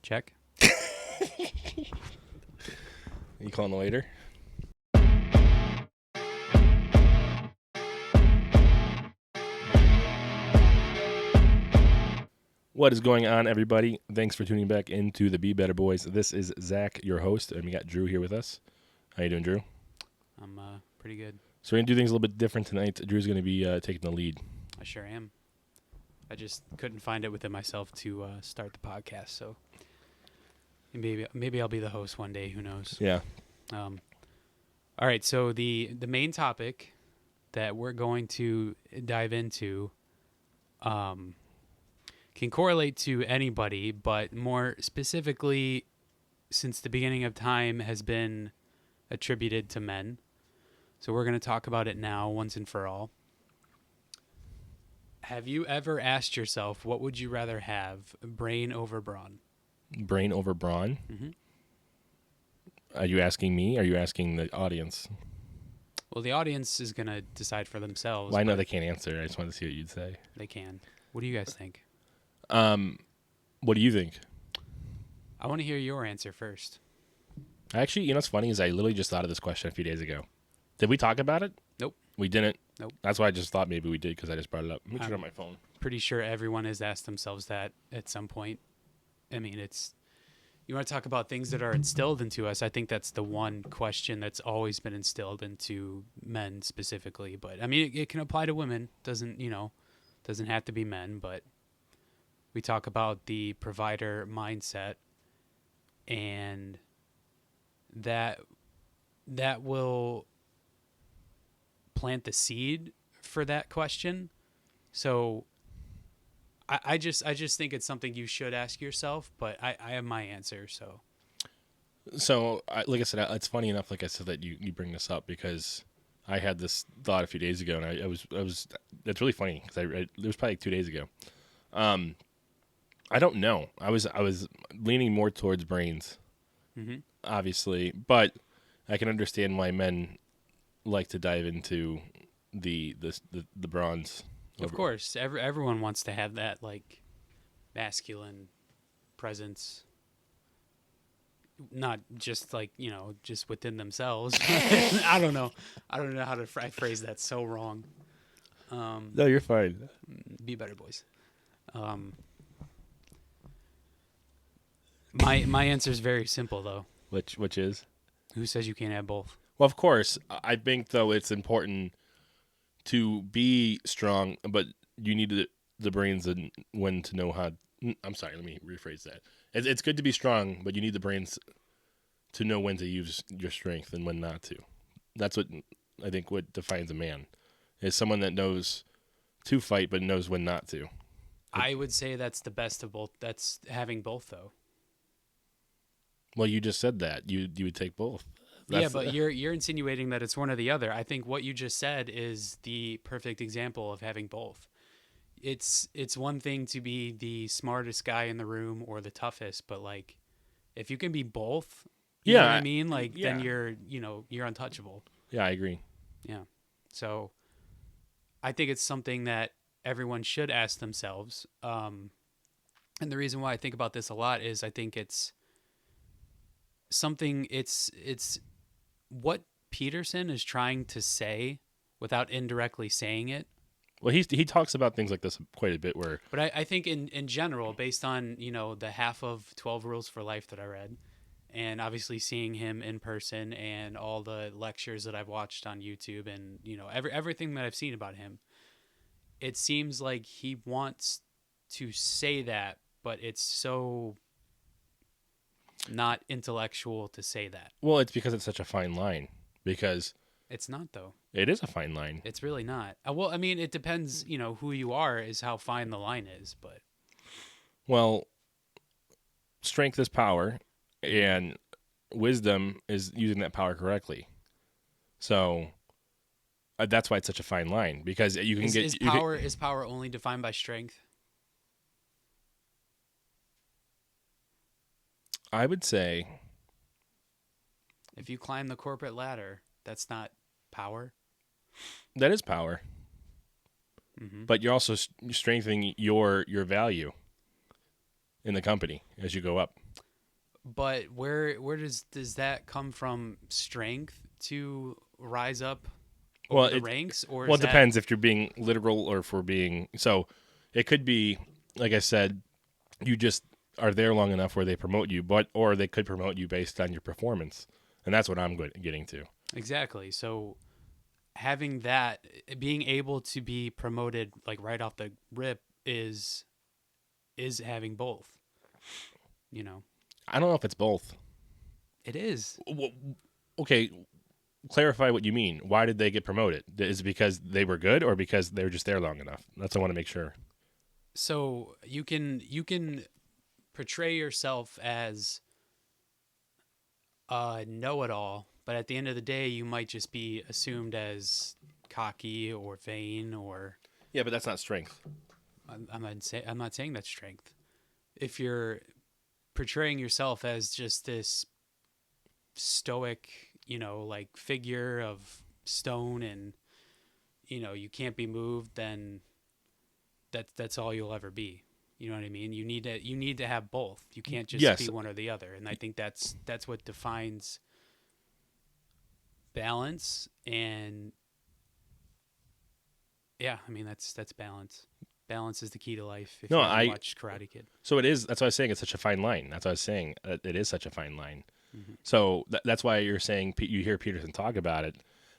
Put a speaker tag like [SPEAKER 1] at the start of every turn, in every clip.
[SPEAKER 1] Check.
[SPEAKER 2] You calling the waiter? What is going on, everybody? Thanks for tuning back into the Be Better Boys. This is Zach, your host, and we got Drew here with us. How you doing, Drew?
[SPEAKER 1] I'm pretty good.
[SPEAKER 2] So we're going to do things a little bit different tonight. Drew's going to be taking the lead.
[SPEAKER 1] I sure am. I just couldn't find it within myself to start the podcast, so maybe I'll be the host one day. Who knows?
[SPEAKER 2] Yeah.
[SPEAKER 1] All right. So the main topic that we're going to dive into can correlate to anybody, but more specifically, since the beginning of time has been attributed to men. So we're going to talk about it now, once and for all. Have you ever asked yourself, what would you rather have, brain over brawn?
[SPEAKER 2] Brain over brawn?
[SPEAKER 1] Mm-hmm.
[SPEAKER 2] Are you asking me? Or are you asking the audience?
[SPEAKER 1] Well, the audience is going to decide for themselves.
[SPEAKER 2] Well, I know they can't answer. I just wanted to see what you'd say.
[SPEAKER 1] They can. What do you guys think?
[SPEAKER 2] What do you think?
[SPEAKER 1] I want to hear your answer first.
[SPEAKER 2] Actually, you know what's funny is I literally just thought of this question a few days ago. Did we talk about it?
[SPEAKER 1] Nope.
[SPEAKER 2] We didn't?
[SPEAKER 1] Nope.
[SPEAKER 2] That's why I just thought maybe we did because I just brought it up. Let me turn on my phone.
[SPEAKER 1] Pretty sure everyone has asked themselves that at some point. I mean, you want to talk about things that are instilled into us. I think that's the one question that's always been instilled into men specifically. But I mean, it can apply to women. Doesn't have to be men, but we talk about the provider mindset, and that will plant the seed for that question. So I just think it's something you should ask yourself, but I have my answer.
[SPEAKER 2] So like I said, it's funny enough, like I said, that you bring this up because I had this thought a few days ago, and I was that's really funny because it was probably like 2 days ago. I don't know. I was leaning more towards brains, obviously, but I can understand why men like to dive into the bronze.
[SPEAKER 1] Of course, everyone wants to have that like masculine presence, not just like just within themselves. I don't know how to phrase that so wrong.
[SPEAKER 2] No, you're fine.
[SPEAKER 1] Be better, boys. My answer is very simple though.
[SPEAKER 2] Which is?
[SPEAKER 1] Who says you can't have both?
[SPEAKER 2] Well, of course. I think though it's important to be strong, but you need the brains and when to know how. I'm sorry. Let me rephrase that. It's good to be strong, but you need the brains to know when to use your strength and when not to. That's what I think what defines a man is someone that knows to fight but knows when not to.
[SPEAKER 1] I would say that's the best of both. That's having both though.
[SPEAKER 2] Well, you just said that you would take both.
[SPEAKER 1] Yeah, but you're insinuating that it's one or the other. I think what you just said is the perfect example of having both. It's one thing to be the smartest guy in the room or the toughest, but like if you can be both, you know what I mean? Like then you're untouchable.
[SPEAKER 2] Yeah, I agree.
[SPEAKER 1] Yeah. So I think it's something that everyone should ask themselves. And the reason why I think about this a lot is I think it's something it's what Peterson is trying to say without indirectly saying it.
[SPEAKER 2] Well, he talks about things like this quite a bit.
[SPEAKER 1] But I think in general, based on the half of 12 Rules for Life that I read, and obviously seeing him in person and all the lectures that I've watched on YouTube, and everything that I've seen about him, it seems like he wants to say that, but it's so not intellectual to say that.
[SPEAKER 2] Well, it's because it's such a fine line. Because
[SPEAKER 1] it's not, though.
[SPEAKER 2] It is a fine line.
[SPEAKER 1] It's really not. Well, I mean, it depends. Who you are is how fine the line is. But
[SPEAKER 2] well, strength is power, and wisdom is using that power correctly. So that's why it's such a fine line because you can
[SPEAKER 1] is power only defined by strength?
[SPEAKER 2] I would say
[SPEAKER 1] if you climb the corporate ladder, that's not power.
[SPEAKER 2] That is power.
[SPEAKER 1] Mm-hmm.
[SPEAKER 2] But you're also strengthening your value in the company as you go up.
[SPEAKER 1] But where does that come from? Strength to rise up
[SPEAKER 2] Well,
[SPEAKER 1] over the ranks, or
[SPEAKER 2] well,
[SPEAKER 1] is
[SPEAKER 2] it
[SPEAKER 1] that
[SPEAKER 2] depends if you're being literal or if we're being. So, it could be, like I said, you just are there long enough where they promote you, or they could promote you based on your performance, and that's what I'm getting to.
[SPEAKER 1] exactly? So having that, being able to be promoted like right off the rip is having both. You know,
[SPEAKER 2] I don't know if it's both.
[SPEAKER 1] it is.
[SPEAKER 2] Okay, clarify what you mean. Why did they get promoted? Is it because they were good or because they were just there long enough? That's what I want to make sure.
[SPEAKER 1] So you can portray yourself as a know-it-all, but at the end of the day, you might just be assumed as cocky or vain, or
[SPEAKER 2] Yeah, but that's not strength.
[SPEAKER 1] I'm not saying that's strength. If you're portraying yourself as just this stoic, like figure of stone, and you can't be moved, then that's all you'll ever be. You know what I mean? You need to have both. You can't just be
[SPEAKER 2] Yes.
[SPEAKER 1] one or the other. And I think that's what defines balance. And yeah, I mean that's balance. Balance is the key to life. If
[SPEAKER 2] No,
[SPEAKER 1] you haven't watched Karate Kid.
[SPEAKER 2] So it is. That's why I was saying it's such a fine line. That's why I was saying it is such a fine line.
[SPEAKER 1] Mm-hmm.
[SPEAKER 2] So that's why you're saying you hear Peterson talk about it.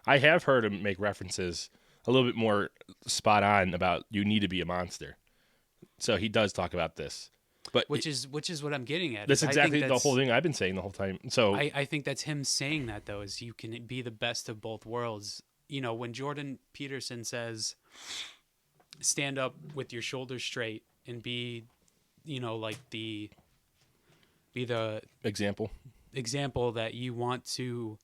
[SPEAKER 2] I have heard him make references a little bit more spot on about you need to be a monster. So he does talk about this, but
[SPEAKER 1] Which is what I'm getting at.
[SPEAKER 2] that's
[SPEAKER 1] Is I think
[SPEAKER 2] exactly the whole thing I've been saying the whole time. So
[SPEAKER 1] I think that's him saying that, though, is you can be the best of both worlds. When Jordan Peterson says, stand up with your shoulders straight and be the
[SPEAKER 2] example,
[SPEAKER 1] example that you want to,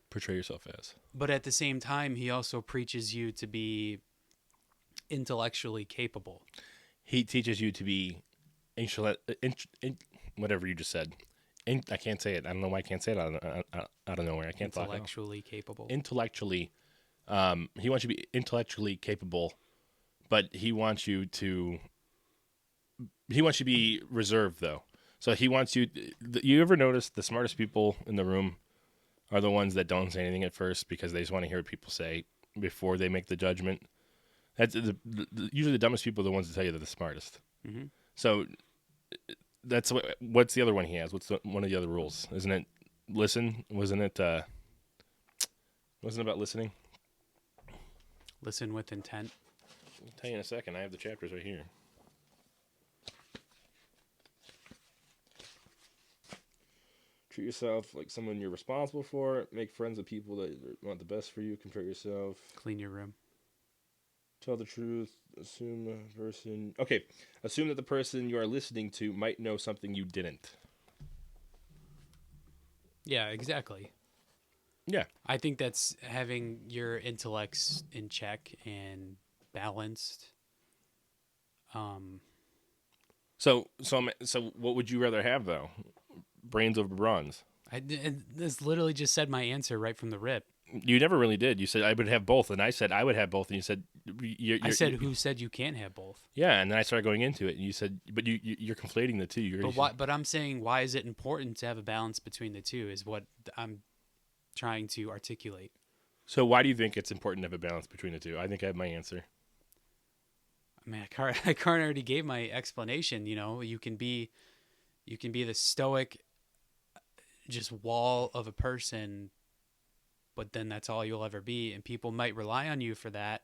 [SPEAKER 2] portray yourself as.
[SPEAKER 1] but at the same time, he also preaches you to be intellectually capable.
[SPEAKER 2] He teaches you to be whatever you just said. I can't say it. I don't know why I can't say it out of nowhere. I can't talk.
[SPEAKER 1] Intellectually capable.
[SPEAKER 2] Intellectually, he wants you to be intellectually capable, but he wants you to be reserved though. So he wants you. You ever notice the smartest people in the room are the ones that don't say anything at first because they just want to hear what people say before they make the judgment. That's usually the dumbest people are the ones that tell you they're the smartest.
[SPEAKER 1] Mm-hmm.
[SPEAKER 2] So that's what's the other one he has? What's one of the other rules? Isn't it listen? Wasn't it about listening?
[SPEAKER 1] Listen with intent.
[SPEAKER 2] I'll tell you in a second. I have the chapters right here. Treat yourself like someone you're responsible for. Make friends with people that want the best for you. Compare yourself.
[SPEAKER 1] Clean your room.
[SPEAKER 2] Tell the truth. Assume the person. Okay. Assume that the person you are listening to might know something you didn't.
[SPEAKER 1] Yeah, exactly.
[SPEAKER 2] Yeah.
[SPEAKER 1] I think that's having your intellects in check and balanced.
[SPEAKER 2] So what would you rather have though? Brains over bronze.
[SPEAKER 1] This literally just said my answer right from the rip.
[SPEAKER 2] You never really did. You said I would have both, and I said I would have both, and you said
[SPEAKER 1] I said who said you can't have both?
[SPEAKER 2] Yeah, and then I started going into it, and you said, but you're conflating the two.
[SPEAKER 1] But I'm saying, why is it important to have a balance between the two? Is what I'm trying to articulate.
[SPEAKER 2] So why do you think it's important to have a balance between the two? I think I have my answer.
[SPEAKER 1] I mean, I already gave my explanation. You can be the stoic, just wall of a person, but then that's all you'll ever be. And people might rely on you for that,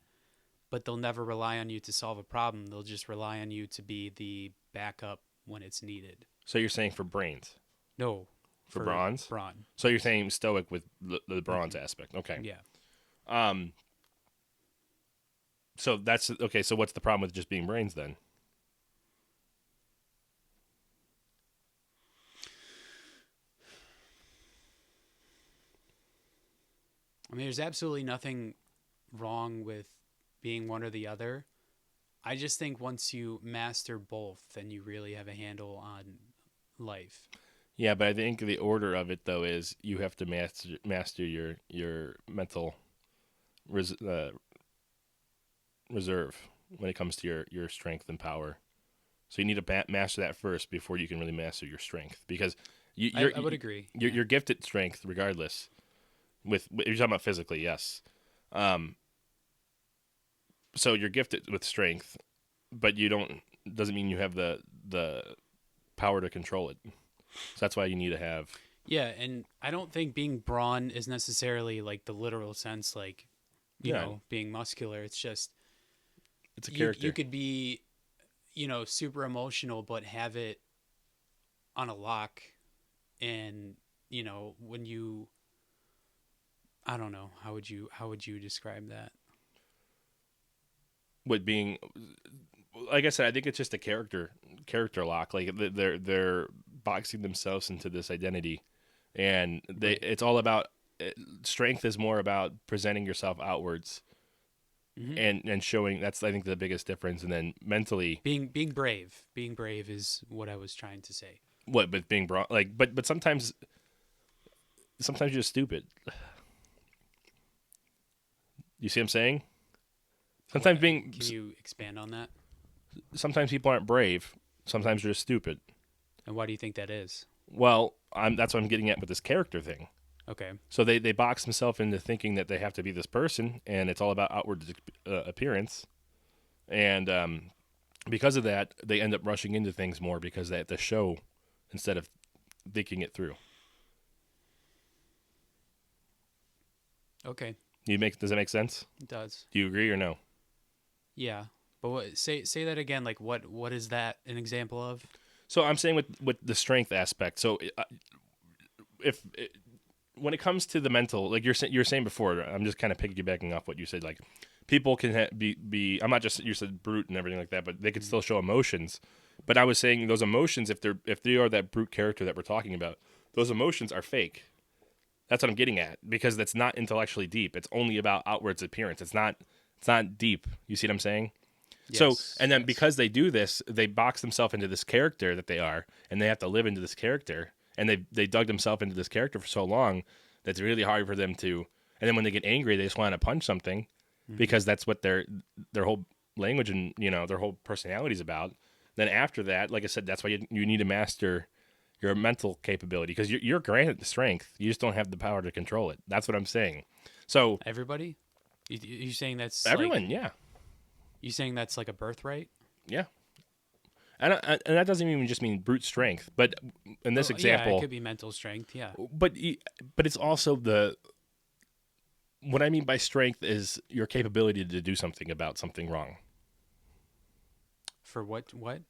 [SPEAKER 1] but they'll never rely on you to solve a problem. They'll just rely on you to be the backup when it's needed.
[SPEAKER 2] So you're saying for brains?
[SPEAKER 1] No.
[SPEAKER 2] For bronze?
[SPEAKER 1] Brawn.
[SPEAKER 2] So you're saying stoic with the bronze aspect. Okay.
[SPEAKER 1] Yeah.
[SPEAKER 2] So that's okay. So what's the problem with just being brains then?
[SPEAKER 1] I mean, there's absolutely nothing wrong with being one or the other. I just think once you master both, then you really have a handle on life.
[SPEAKER 2] Yeah, but I think the order of it though is you have to master your mental reserve when it comes to your strength and power. So you need to master that first before you can really master your strength. Because
[SPEAKER 1] I would agree.
[SPEAKER 2] You're gifted strength regardless. With you're talking about physically, yes. So you're gifted with strength, but you don't doesn't mean you have the power to control it. So that's why you need to have.
[SPEAKER 1] Yeah, and I don't think being brawn is necessarily like the literal sense, like,
[SPEAKER 2] Yeah,
[SPEAKER 1] being muscular. It's just
[SPEAKER 2] it's a
[SPEAKER 1] you
[SPEAKER 2] character.
[SPEAKER 1] could be, super emotional, but have it on a lock, and when you, I don't know, how would you describe that?
[SPEAKER 2] With being, like I said, I think it's just a character lock. Like they're boxing themselves into this identity, and
[SPEAKER 1] Right.
[SPEAKER 2] it's all about strength is more about presenting yourself outwards
[SPEAKER 1] Hmm.
[SPEAKER 2] and showing. That's I think the biggest difference. And then mentally,
[SPEAKER 1] Being brave is what I was trying to say.
[SPEAKER 2] what with being brought like, but sometimes you're just stupid. You see what I'm saying?
[SPEAKER 1] What
[SPEAKER 2] Sometimes being
[SPEAKER 1] can you expand on that?
[SPEAKER 2] sometimes people aren't brave. Sometimes they're just stupid.
[SPEAKER 1] And why do you think that is?
[SPEAKER 2] Well, that's what I'm getting at with this character thing.
[SPEAKER 1] Okay.
[SPEAKER 2] So they box themselves into thinking that they have to be this person, and it's all about outward appearance. And because of that, they end up rushing into things more because they have to show instead of thinking it through.
[SPEAKER 1] Okay.
[SPEAKER 2] Does that make sense?
[SPEAKER 1] It does.
[SPEAKER 2] Do you agree or no?
[SPEAKER 1] Yeah. But say that again. Like, what is that an example of?
[SPEAKER 2] So I'm saying with the strength aspect. So if when it comes to the mental, like you're saying before, I'm just kind of piggybacking off what you said. Like people can be. I'm not just you said brute and everything like that, but they could still show emotions. But I was saying those emotions, if they are that brute character that we're talking about, those emotions are fake. That's what I'm getting at because that's not intellectually deep. It's only about outwards appearance. It's not deep. You see what I'm saying? So,
[SPEAKER 1] Yes.
[SPEAKER 2] and then
[SPEAKER 1] Yes.
[SPEAKER 2] because they do this, they box themselves into this character that they are, and they have to live into this character, and they dug themselves into this character for so long that it's really hard for them to. And then when they get angry, they just want to punch something,
[SPEAKER 1] Hmm.
[SPEAKER 2] because that's what their whole language and their whole personality is about. Then after that, like I said, that's why you need to master your mental capability because you're granted the strength, you just don't have the power to control it. That's what I'm saying. So
[SPEAKER 1] Everybody? You saying that's like
[SPEAKER 2] everyone, yeah,
[SPEAKER 1] you saying that's like a birthright?
[SPEAKER 2] yeah. And that doesn't even just mean brute strength, but in this
[SPEAKER 1] Oh yeah, it
[SPEAKER 2] example,
[SPEAKER 1] could be mental strength. Yeah.
[SPEAKER 2] but it's also what I mean by strength is your capability to do something about something wrong.
[SPEAKER 1] For what? What?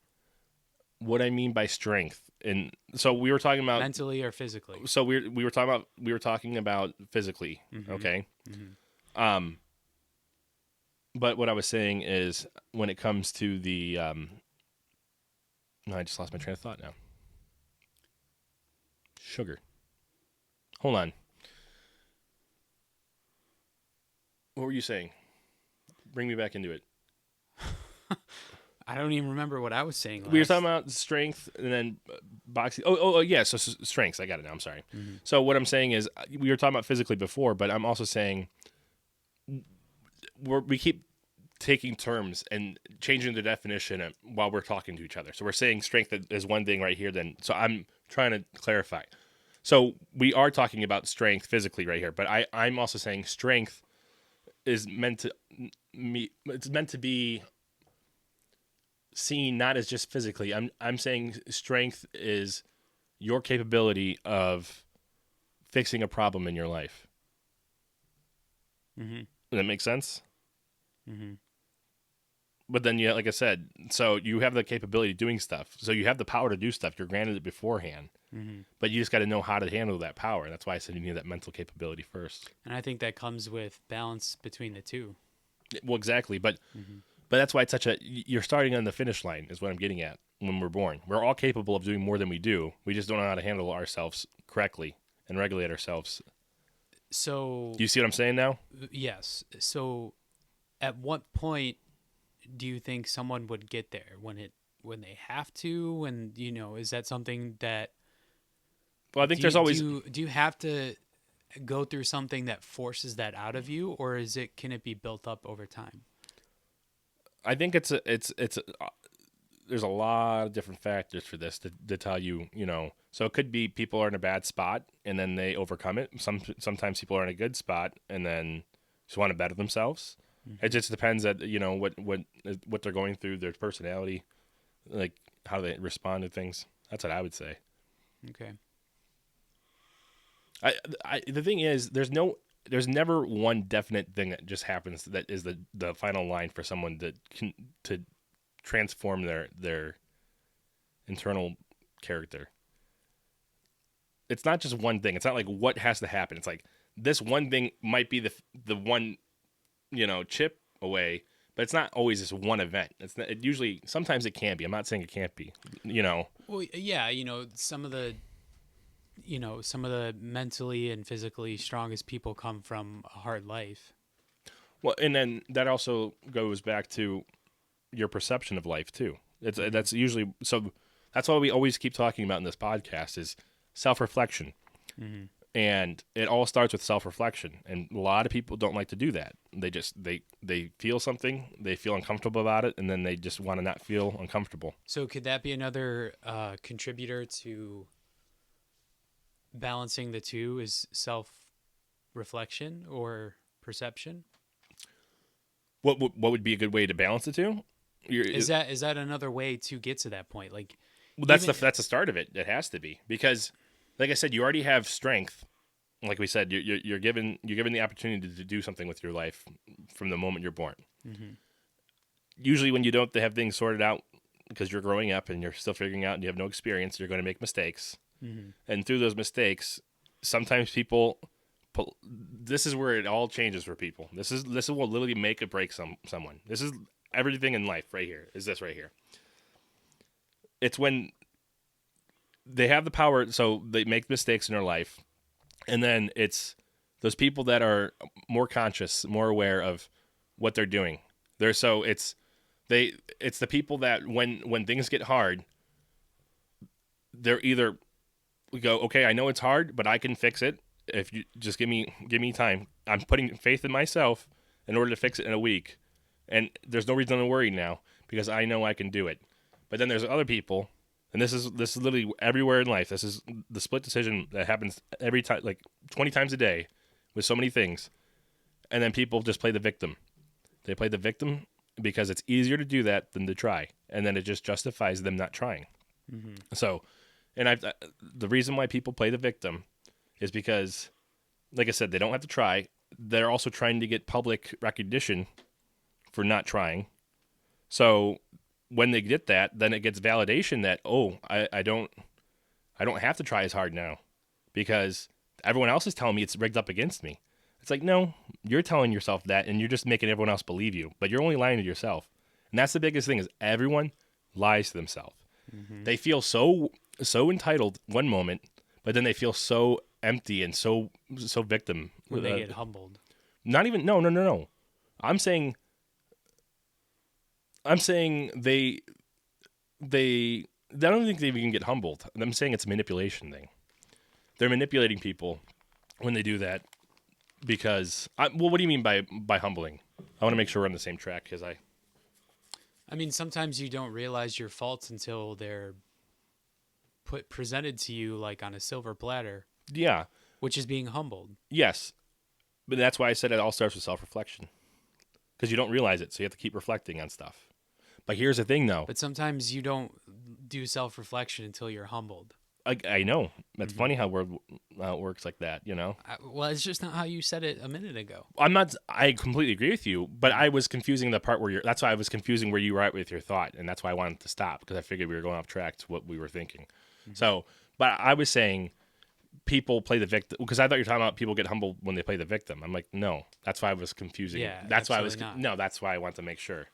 [SPEAKER 2] What I mean by strength, and so we were talking about,
[SPEAKER 1] Mentally or physically?
[SPEAKER 2] so we were talking about physically,
[SPEAKER 1] Mm-hmm.
[SPEAKER 2] okay.
[SPEAKER 1] Mm-hmm.
[SPEAKER 2] Um, but what I was saying is when it comes to the no, I just lost my train of thought now. Sugar. Hold on. What were you saying? Bring me back into it.
[SPEAKER 1] I don't even remember what I was saying
[SPEAKER 2] We were talking
[SPEAKER 1] last.
[SPEAKER 2] about strength and then boxing. Oh, yeah. So strengths. I got it now. I'm sorry.
[SPEAKER 1] Mm-hmm.
[SPEAKER 2] So what I'm saying is we were talking about physically before, but I'm also saying we keep taking terms and changing the definition while we're talking to each other. So we're saying strength is one thing right here. Then so I'm trying to clarify. So we are talking about strength physically right here, but I'm also saying strength is meant to me. It's meant to be seen not as just physically. I'm saying strength is your capability of fixing a problem in your life.
[SPEAKER 1] Mm-hmm.
[SPEAKER 2] Does that make sense?
[SPEAKER 1] Mm-hmm.
[SPEAKER 2] But then, yeah, like I said, so you have the capability of doing stuff. So you have the power to do stuff. You're granted it beforehand,
[SPEAKER 1] Mm-hmm.
[SPEAKER 2] but you just got to know how to handle that power. That's why I said you need that mental capability first.
[SPEAKER 1] And I think that comes with balance between the two.
[SPEAKER 2] Well, exactly.
[SPEAKER 1] Mm-hmm.
[SPEAKER 2] But that's why it's such a. You're starting on the finish line, is what I'm getting at. When we're born, we're all capable of doing more than we do. We just don't know how to handle ourselves correctly and regulate ourselves.
[SPEAKER 1] So
[SPEAKER 2] Do you see what I'm saying now?
[SPEAKER 1] yes. So at what point do you think someone would get there? When they have to? And is that something that
[SPEAKER 2] Well, I think
[SPEAKER 1] do
[SPEAKER 2] there's
[SPEAKER 1] you do
[SPEAKER 2] always.
[SPEAKER 1] you, do you have to go through something that forces that out of you, or can it be built up over time?
[SPEAKER 2] I think it's there's a lot of different factors for this to tell you, So it could be people are in a bad spot and then they overcome it. Sometimes people are in a good spot and then just want to better themselves. It just depends at what they're going through, their personality, like how they respond to things. That's what I would say.
[SPEAKER 1] Okay.
[SPEAKER 2] The thing is, there's never one definite thing that just happens that is the final line for someone to transform their internal character. It's not just one thing. It's not like what has to happen. It's like this one thing might be the one, chip away, but it's not always this one event. It usually, sometimes it can be. I'm not saying it can't be,
[SPEAKER 1] Well, yeah, some of the mentally and physically strongest people come from a hard life.
[SPEAKER 2] Well, and then that also goes back to your perception of life too. That's usually, so that's why we always keep talking about in this podcast is self-reflection.
[SPEAKER 1] Mm-hmm.
[SPEAKER 2] And it all starts with self-reflection, and a lot of people don't like to do that. They just they feel something, they feel uncomfortable about it, and then they just want to not feel uncomfortable.
[SPEAKER 1] So could that be another contributor to balancing the two, is self-reflection or perception?
[SPEAKER 2] What would be a good way to balance the two?
[SPEAKER 1] Is that another way to get to that point? Like,
[SPEAKER 2] well, that's the start of it. It has to be, because like I said, you already have strength. Like we said, you're given the opportunity to do something with your life from the moment you're born.
[SPEAKER 1] mm-hmm.
[SPEAKER 2] Usually when you don't have things sorted out because you're growing up and you're still figuring out and you have no experience, you're going to make mistakes.
[SPEAKER 1] Mm-hmm.
[SPEAKER 2] And through those mistakes, sometimes this is where it all changes for people. This is what literally make or break someone. This is everything in life right here. Is this right here. It's when they have the power, so they make mistakes in their life, and then it's those people that are more conscious, more aware of what they're doing. It's the people that when things get hard, they're either go, okay, I know it's hard, but I can fix it if you just give me time. I'm putting faith in myself in order to fix it in a week, and there's no reason to worry now because I know I can do it. But then there's other people. And this is literally everywhere in life. This is the split decision that happens every time, like 20 times a day with so many things. And then people just play the victim. They play the victim because it's easier to do that than to try. And then it just justifies them not trying.
[SPEAKER 1] Mm-hmm.
[SPEAKER 2] So, and the reason why people play the victim is because, like I said, they don't have to try. They're also trying to get public recognition for not trying. So when they get that, then it gets validation that, I don't have to try as hard now because everyone else is telling me it's rigged up against me. It's like, no, you're telling yourself that and you're just making everyone else believe you, but you're only lying to yourself. And that's the biggest thing is everyone lies to themselves. Mm-hmm. They feel so entitled one moment, but then they feel so empty and so victim.
[SPEAKER 1] When they get humbled.
[SPEAKER 2] Not even, no. I'm saying they I don't think they even get humbled. I'm saying it's a manipulation thing. They're manipulating people when they do that because what do you mean by humbling? I want to make sure we're on the same track because
[SPEAKER 1] I mean, sometimes you don't realize your faults until they're presented to you like on a silver platter.
[SPEAKER 2] Yeah,
[SPEAKER 1] which is being humbled.
[SPEAKER 2] Yes, but that's why I said it all starts with self-reflection because you don't realize it, so you have to keep reflecting on stuff. But here's the thing, though.
[SPEAKER 1] But sometimes you don't do self-reflection until you're humbled.
[SPEAKER 2] I know. That's funny how it works like that,
[SPEAKER 1] Well, it's just not how you said it a minute ago.
[SPEAKER 2] I completely agree with you, but I was confusing the part that's why I was confusing where you were at with your thought, and that's why I wanted to stop, because I figured we were going off track to what we were thinking. Mm-hmm. So, but I was saying people play the victim, because I thought you were talking about people get humbled when they play the victim. I'm like, no, that's why I was confusing.
[SPEAKER 1] Yeah,
[SPEAKER 2] that's why that's why I want to make sure.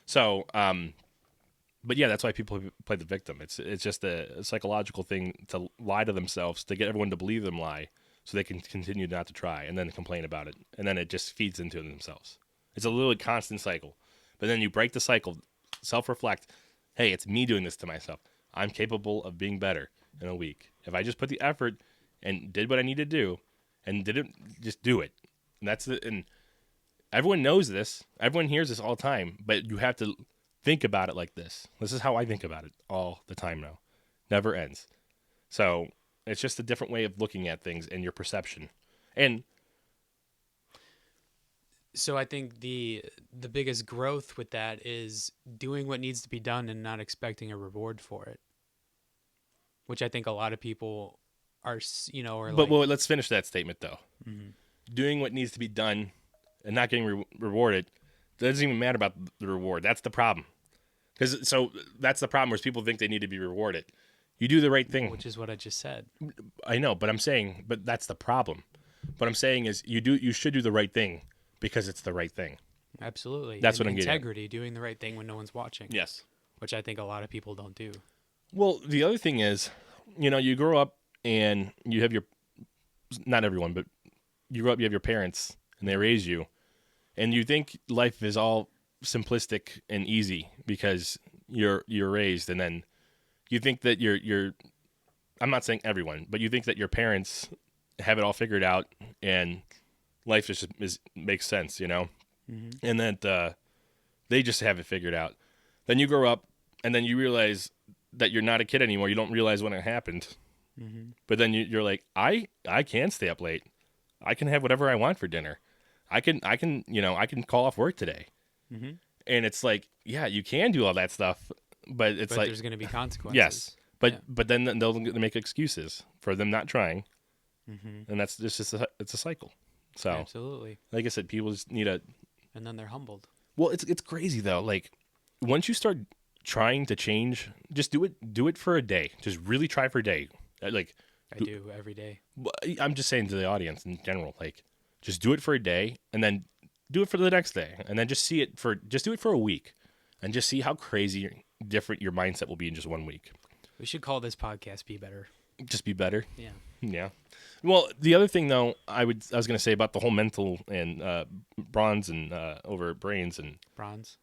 [SPEAKER 2] So, but yeah, that's why people play the victim. It's just a psychological thing to lie to themselves to get everyone to believe them lie, so they can continue not to try and then complain about it, and then it just feeds into themselves. It's a little constant cycle. But then you break the cycle, self-reflect. Hey, it's me doing this to myself. I'm capable of being better in a week if I just put the effort and did what I need to do, and didn't just do it. And everyone knows this. Everyone hears this all the time, but you have to think about it like this. This is how I think about it all the time now. Never ends. So it's just a different way of looking at things and your perception. And
[SPEAKER 1] So I think the biggest growth with that is doing what needs to be done and not expecting a reward for it, which I think a lot of people are, are
[SPEAKER 2] but
[SPEAKER 1] like,
[SPEAKER 2] well, let's finish that statement though. Doing what needs to be done and not getting rewarded doesn't even matter about the reward. That's the problem. So that's the problem, where people think they need to be rewarded. You do the right thing.
[SPEAKER 1] which is what I just said.
[SPEAKER 2] I know, but but that's the problem. What I'm saying is you should do the right thing because it's the right thing.
[SPEAKER 1] Absolutely.
[SPEAKER 2] That's
[SPEAKER 1] And
[SPEAKER 2] what I'm getting at.
[SPEAKER 1] integrity, doing the right thing when no one's watching.
[SPEAKER 2] Yes.
[SPEAKER 1] Which I think a lot of people don't do.
[SPEAKER 2] Well, the other thing is, you grow up and you have not everyone, but you grow up, you have your parents and they raise you, and you think life is all simplistic and easy because you're raised, and then you think that you're I'm not saying everyone, but you think that your parents have it all figured out and life makes sense, and that they just have it figured out. Then you grow up and then you realize that you're not a kid anymore. You don't realize when it happened. But then you're like, I can stay up late. I can have whatever I want for dinner. I can call off work today. And it's like, yeah, you can do all that stuff, but it's like
[SPEAKER 1] there's going to be consequences.
[SPEAKER 2] Yes, but then they'll make excuses for them not trying, and that's just it's a cycle. So
[SPEAKER 1] absolutely,
[SPEAKER 2] like I said, people just need
[SPEAKER 1] and then they're humbled.
[SPEAKER 2] Well, it's crazy though. Like once you start trying to change, just do it for a day. Just really try for a day. Like
[SPEAKER 1] I do every day.
[SPEAKER 2] I'm just saying to the audience in general, like just do it for a day and then do it for the next day, and then just do it for a week, and just see how crazy different your mindset will be in just 1 week.
[SPEAKER 1] We should call this podcast "Be Better."
[SPEAKER 2] Just be better.
[SPEAKER 1] Yeah.
[SPEAKER 2] Yeah. Well, the other thing though, I was going to say about the whole mental and bronze and over brains and
[SPEAKER 1] Bronze.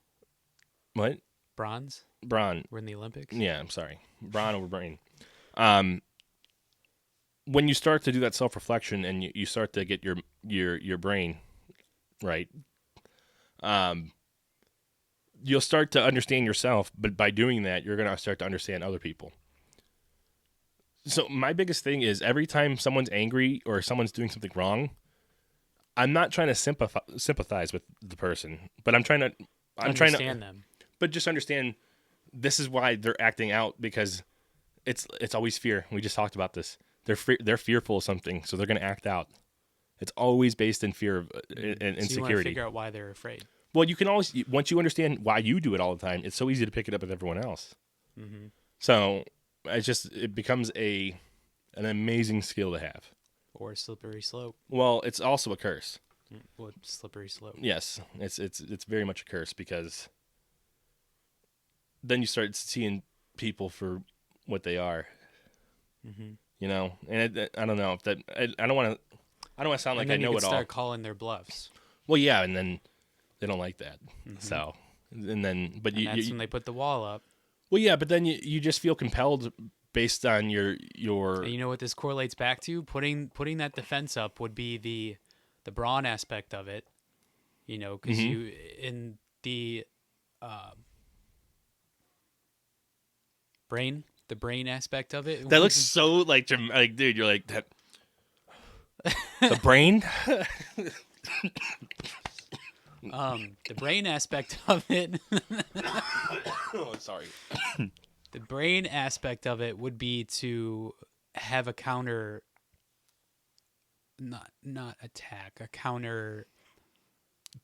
[SPEAKER 2] What?
[SPEAKER 1] Bronze.
[SPEAKER 2] Brawn.
[SPEAKER 1] We're in the Olympics.
[SPEAKER 2] Yeah, I'm sorry. Brawn over brain. When you start to do that self-reflection and you start to get your brain right, you'll start to understand yourself, but by doing that, you're going to start to understand other people. So my biggest thing is every time someone's angry or someone's doing something wrong, I'm not trying to sympathize with the person, but I'm trying to
[SPEAKER 1] understand them.
[SPEAKER 2] But just understand this is why they're acting out, because it's always fear. We just talked about this. They're fearful of something, so they're going to act out. It's always based in fear of and insecurity.
[SPEAKER 1] So you want to figure out why they're afraid.
[SPEAKER 2] Well, you can always, once you understand why you do it all the time, it's so easy to pick it up with everyone else. So it becomes an amazing skill to have.
[SPEAKER 1] Or a slippery slope.
[SPEAKER 2] Well, it's also a curse.
[SPEAKER 1] What slippery slope?
[SPEAKER 2] Yes, it's very much a curse, because then you start seeing people for what they are. And I don't know if that I don't want to sound like I know it all.
[SPEAKER 1] Start calling their bluffs.
[SPEAKER 2] Well, yeah, and then they don't like that. So, and then
[SPEAKER 1] that's when they put the wall up.
[SPEAKER 2] Well, yeah, but then you just feel compelled based on your.
[SPEAKER 1] And you know what this correlates back to? Putting that defense up would be the brawn aspect of it. Because you in the brain. The brain aspect of it.
[SPEAKER 2] That looks so like dude, you're like that. The brain.
[SPEAKER 1] The brain aspect of it.
[SPEAKER 2] Oh, sorry.
[SPEAKER 1] The brain aspect of it would be to have a counter. Not attack. A counter.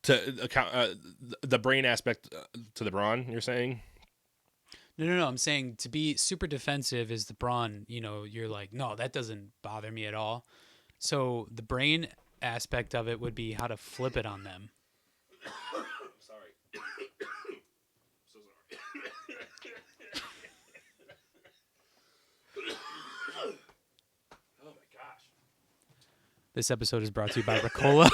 [SPEAKER 2] To account the brain aspect to the brawn. You're saying.
[SPEAKER 1] No. I'm saying to be super defensive is the brawn. You're like, no, that doesn't bother me at all. So the brain aspect of it would be how to flip it on them.
[SPEAKER 2] Sorry. So sorry. Oh my gosh.
[SPEAKER 1] This episode is brought to you by Ricola.
[SPEAKER 2] I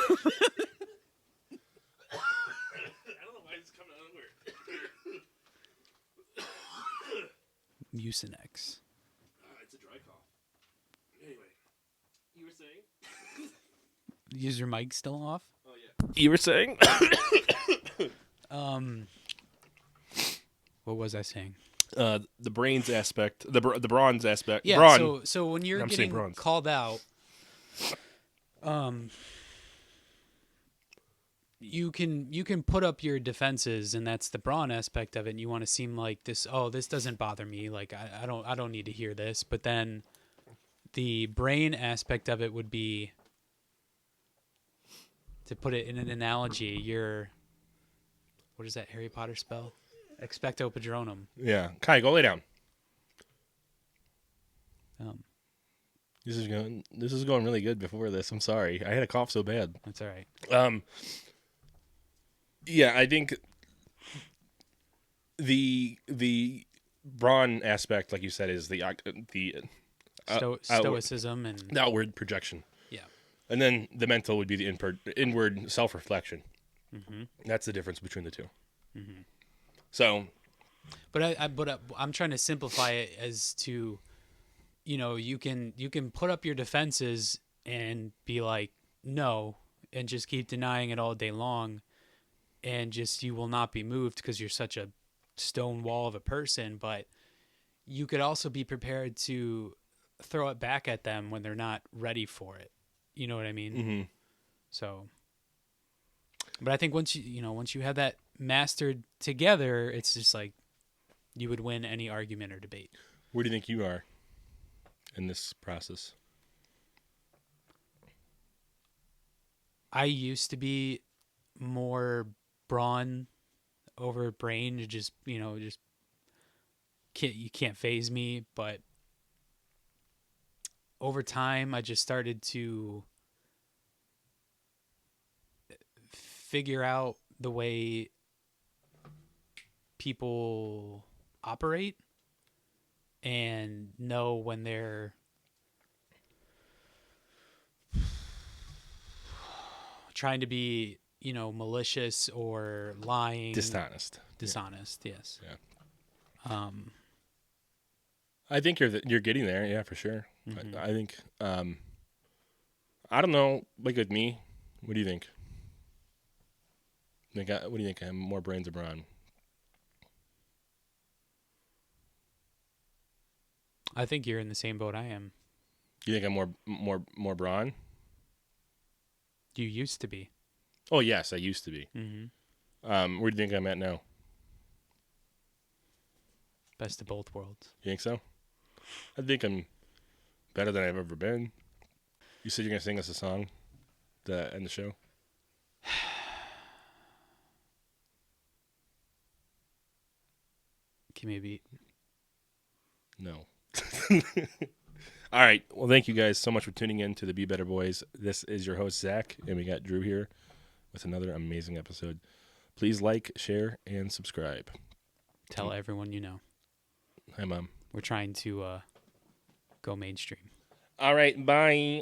[SPEAKER 2] don't know why it's coming out of nowhere.
[SPEAKER 1] Mucinex.
[SPEAKER 2] It's a dry cough. Anyway, you were saying?
[SPEAKER 1] Is your mic still off?
[SPEAKER 2] Oh yeah. You were saying?
[SPEAKER 1] What was I saying?
[SPEAKER 2] the brains aspect, the bronze aspect.
[SPEAKER 1] Yeah.
[SPEAKER 2] Brawn.
[SPEAKER 1] So when you're
[SPEAKER 2] I'm saying
[SPEAKER 1] getting
[SPEAKER 2] bronze.
[SPEAKER 1] called out, you can put up your defenses, and that's the brawn aspect of it. And you want to seem like this. Oh, this doesn't bother me. Like I don't need to hear this. But then the brain aspect of it would be, to put it in an analogy, you're, what is that Harry Potter spell? Expecto Patronum.
[SPEAKER 2] Yeah, Kai, go lay down.
[SPEAKER 1] Um,
[SPEAKER 2] This is going really good before this. I'm sorry, I had a cough so bad.
[SPEAKER 1] that's all right.
[SPEAKER 2] Yeah, I think the brawn aspect, like you said, is the
[SPEAKER 1] Stoicism and
[SPEAKER 2] the outward projection.
[SPEAKER 1] yeah.
[SPEAKER 2] And then the mental would be the inward self-reflection.
[SPEAKER 1] Mm-hmm.
[SPEAKER 2] That's the difference between the two.
[SPEAKER 1] Mm-hmm.
[SPEAKER 2] So,
[SPEAKER 1] But I'm trying to simplify it as to, you can put up your defenses and be like no, and just keep denying it all day long, and just you will not be moved because you're such a stone wall of a person. But you could also be prepared to throw it back at them when they're not ready for it. You know what I mean?
[SPEAKER 2] mm-hmm.
[SPEAKER 1] So, but I think once you have that mastered together, it's just like you would win any argument or debate.
[SPEAKER 2] Where do you think you are in this process?
[SPEAKER 1] I used to be more brawn over brain. You just you can't phase me. But over time, I just started to figure out the way people operate and know when they're trying to be, malicious or lying,
[SPEAKER 2] Dishonest.
[SPEAKER 1] Yes.
[SPEAKER 2] Yeah. I think you're getting there. Yeah, for sure.
[SPEAKER 1] Mm-hmm.
[SPEAKER 2] I think. I don't know. Like with me, what do you think? What do you think? I have more brains or brawn?
[SPEAKER 1] I think you're in the same boat I am.
[SPEAKER 2] You think I'm more brawn?
[SPEAKER 1] You used to be.
[SPEAKER 2] Oh yes, I used to be.
[SPEAKER 1] Mm-hmm.
[SPEAKER 2] Where do you think I'm at now?
[SPEAKER 1] Best of both worlds.
[SPEAKER 2] You think so? I think I'm better than I've ever been. You said you're gonna sing us a song to end the show.
[SPEAKER 1] Give me a beat.
[SPEAKER 2] No. All right. Well, thank you guys so much for tuning in to the Be Better Boys. This is your host, Zach, and we got Drew here with another amazing episode. Please like, share, and subscribe.
[SPEAKER 1] Tell everyone you know.
[SPEAKER 2] Hi, Mom.
[SPEAKER 1] We're trying to go mainstream.
[SPEAKER 2] All right. Bye.